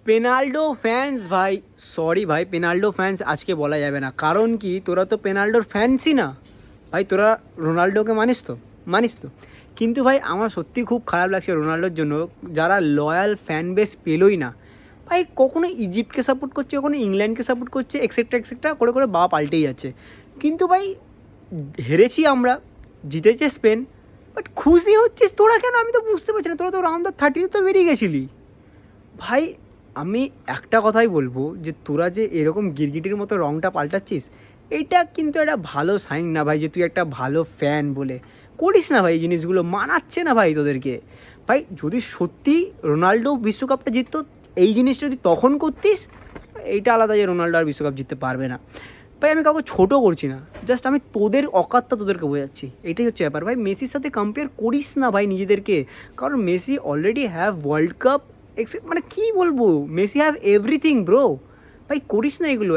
পেনাল্ডো fans ভাই, sorry ভাই, পেনাল্ডো fans আজকে বলা যাবে না। কারণ কি, তোরা তো পেনাল্ডোর ফ্যান্সই না ভাই। তোরা রোনাল্ডোকে মানিস তো। কিন্তু ভাই আমার সত্যি খুব খারাপ লাগছে রোনাল্ডোর জন্য, যারা লয়াল ফ্যান বেস পেলোই না ভাই। কখনো ইজিপ্টকে সাপোর্ট করছে, কখনো ইংল্যান্ডকে সাপোর্ট করছে, এক্সেট্রা এক্সেট্রা করে করে বা পাল্টেই যাচ্ছে। কিন্তু ভাই হেরেছি আমরা, জিতেছে স্পেন, বাট খুশি হচ্ছিস তোরা কেন? আমি তো বুঝতে পারছি না। তোরা তো রাউন্ড অফ 30 তো বেরিয়ে গেছিলি ভাই। আমি একটা কথাই বলবো যে তোরা যে এরকম গিরগিটির মতো রংটা পাল্টাচ্ছিস, এটা কিন্তু একটা ভালো সাইন না ভাই, যে তুই একটা ভালো ফ্যান বলে করিস না ভাই। এই জিনিসগুলো মানাচ্ছে না ভাই তোদেরকে। ভাই যদি সত্যি রোনাল্ডো বিশ্বকাপটা জিততো, এই জিনিসটা যদি তখন করতিস, এইটা আলাদা যে রোনাল্ডো আর বিশ্বকাপ জিততে পারবে না। ভাই আমি কাউকে ছোটো করছি না, জাস্ট আমি তোদের অকাতটা তোদেরকে বোঝাচ্ছি, এটাই হচ্ছে ব্যাপার ভাই। মেসির সাথে কম্পেয়ার করিস না ভাই নিজেদেরকে, কারণ Messi already have world cup, মানে কী বলবো, মেসি হ্যাভ এভরিথিং ব্রো। ভাই করিস না এগুলো।